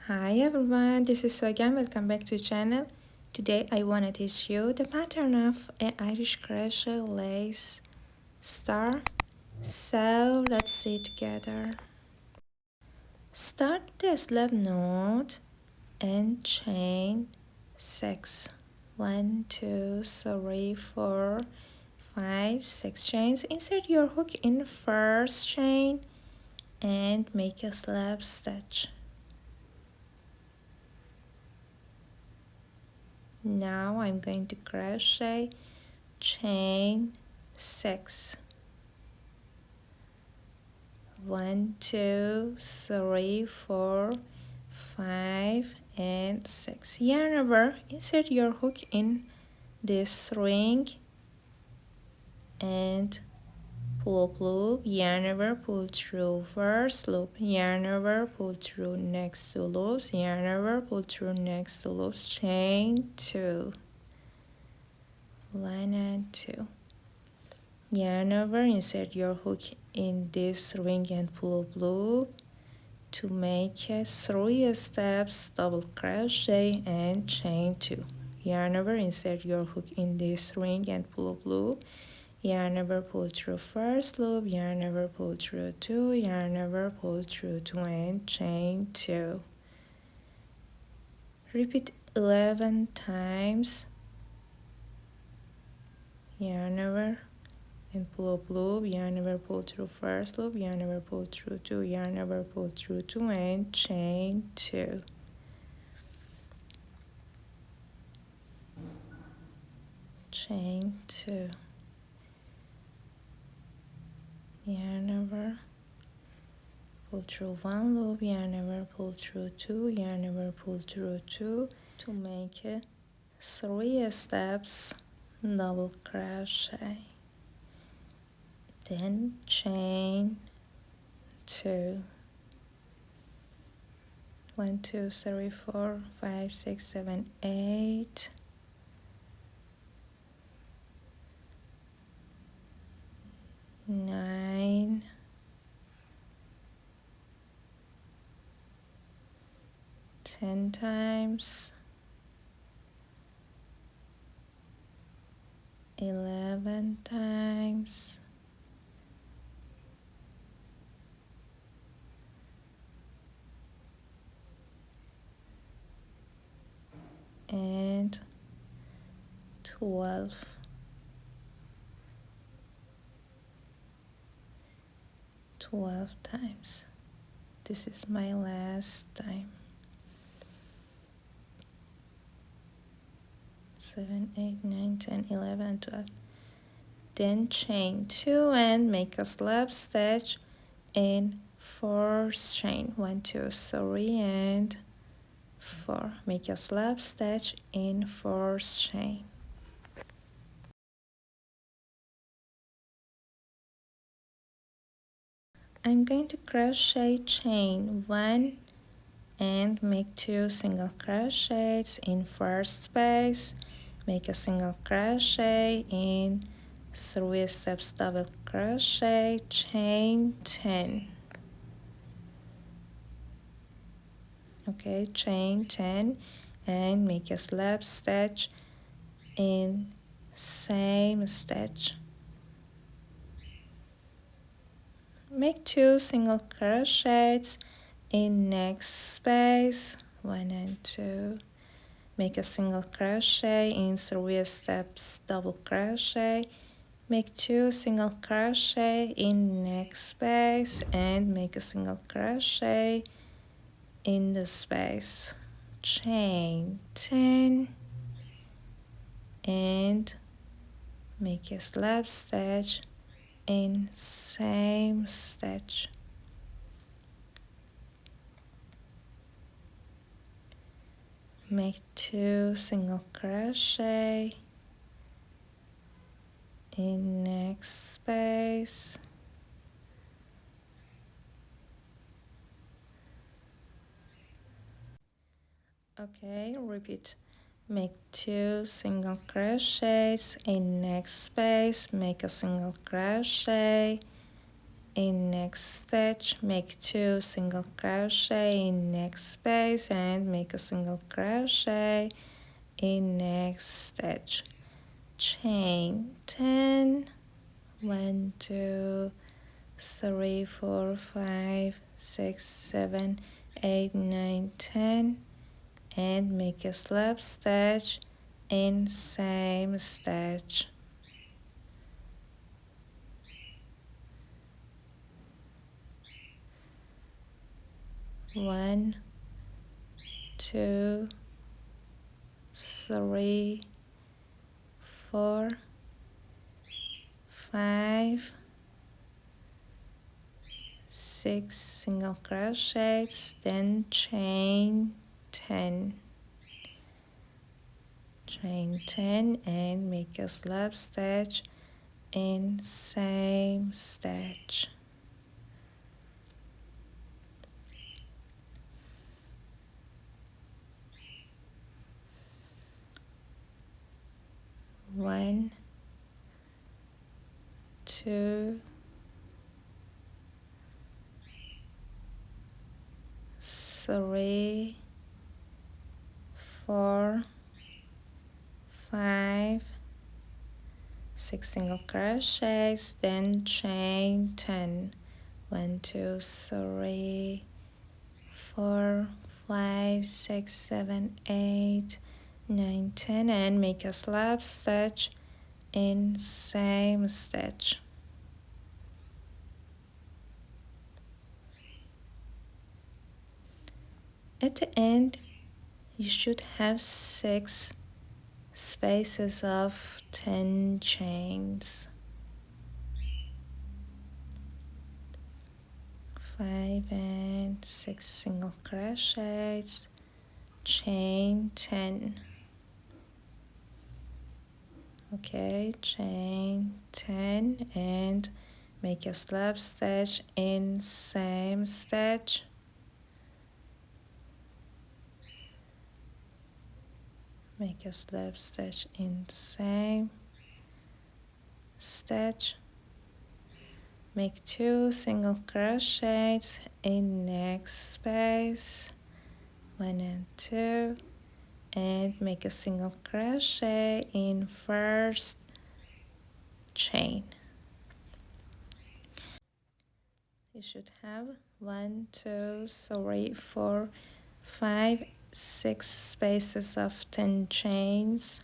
Hi everyone, this is Sogan. Welcome back to the channel. Today I want to teach you the pattern of an Irish crochet lace star. So let's see together. Start the slip knot and chain 6. 1, 2, 3, 4, 5, 6 chains. Insert your hook in first chain and make a slip stitch. Now I'm going to crochet chain 6. 1, 2, 3, 4, 5 and 6. Yarn over, insert your hook in this ring and pull up loop, yarn over, pull through first loop, yarn over, pull through next 2 loops, yarn over, pull through next 2 loops, chain 2. 1 and 2. Yarn over, insert your hook in this ring and pull up loop to make a 3 steps double crochet and chain 2. Yarn over, insert your hook in this ring and pull up loop, yarn over, pull through first loop, yarn over, pull through 2, yarn over, pull through 2 and chain 2. Repeat 11 times. Yarn over and pull up loop, yarn over, pull through first loop, yarn over, pull through 2, yarn over, pull through 2 and chain 2. Chain 2. Yarn over, pull through 1 loop, yarn over, pull through 2, yarn over, pull through 2 to make it 3 steps double crochet, then chain 2. 1, 2, 3, 4, 5, 6, 7, 8. 9, 10 times, 11 times, 12. 12 times. This is my last time. 7, 8, 9, 10, 11, 12. Then chain 2 and make a slip stitch in first chain. 1, 2, 3 and 4. Make a slip stitch in first chain. I'm going to crochet chain 1 and make 2 single crochets in first space. Make a single crochet in 3 steps double crochet, chain 10. Okay, chain 10 and make a slip stitch in same stitch. Make 2 single crochets in next space, 1 and 2. Make a single crochet in 3 steps double crochet, make 2 single crochet in next space and make a single crochet in the space, chain 10 and make a slip stitch in same stitch. Make 2 single crochet in next space, okay, repeat. Make 2 single crochets in next space, make a single crochet in next stitch, make 2 single crochet in next space and make a single crochet in next stitch, chain 10, 1 2 3 4 5 6 7 8 9 10, and make a slip stitch in same stitch. 1 2 3 4 5 6 single crochets, then chain 10, and make a slip stitch in same stitch. One, two, three, 4 5 6 single crochets, then chain 10, 1 2 3 4 5 6 7 8 9 10, and make a slip stitch in same stitch. At the end you should have 6 spaces of 10 chains, 5 and 6 single crochets, chain 10. Okay, chain 10 and make a slip stitch in same stitch. Make a slip stitch in same stitch. Make 2 single crochets in next space, 1 and 2, and make a single crochet in first chain. You should have 1 2 3 4 5 6 spaces of 10 chains.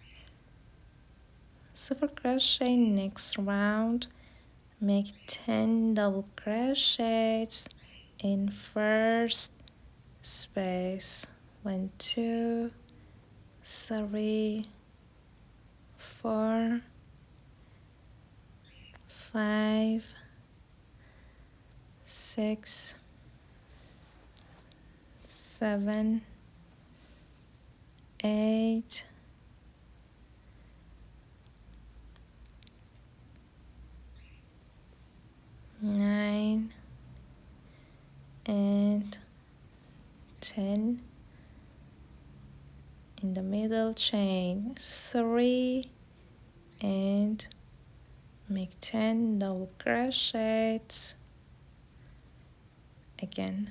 So for crochet next round, make 10 double crochets in first space, 1 2 3 4 5 6 7 8 9 and 10. In the middle chain 3 and make 10 double crochets. Again,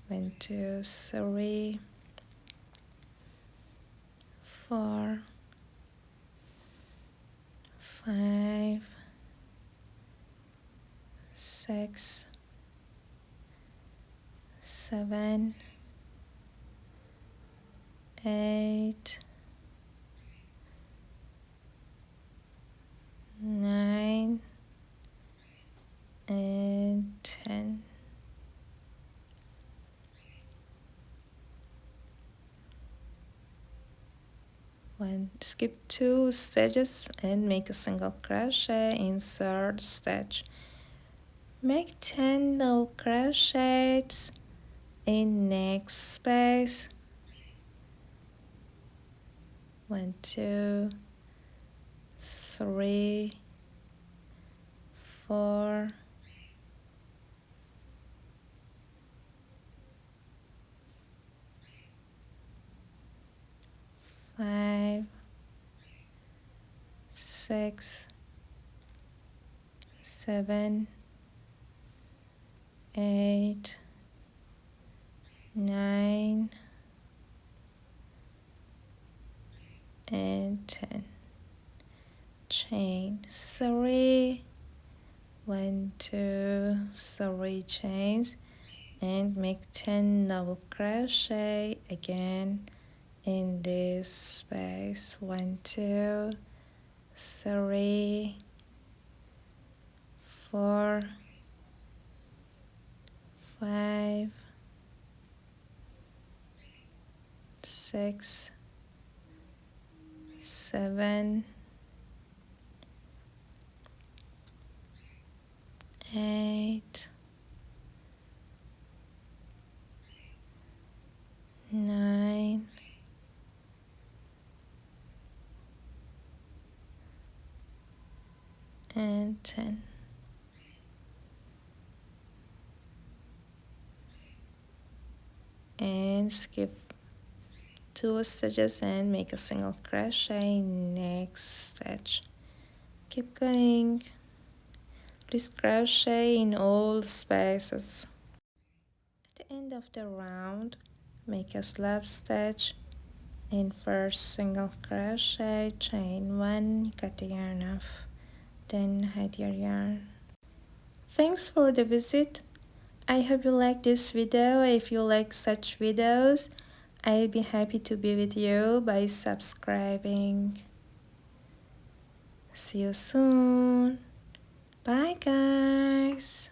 1 2 3 4 5 6 7 8 9 and 10. Skip 2 stitches and make a single crochet in third stitch. Make 10 double crochets in next space, 1 2 3 4 5 6 7 8, 9, and 10. Chain 3, 1, 2, 3 chains, and make 10 double crochet again in this space. 1, 2, 3, 4, 5, 6, 7, 8, 9, and 10. And skip 2 stitches and make a single crochet next stitch. Keep going. Please crochet in all spaces. At the end of the round, make a slip stitch in first single crochet, chain 1, cut the yarn off, then hide your yarn. Thanks for the visit. I hope you like this video. If you like such videos, I'll be happy to be with you by subscribing. See you soon. Bye guys.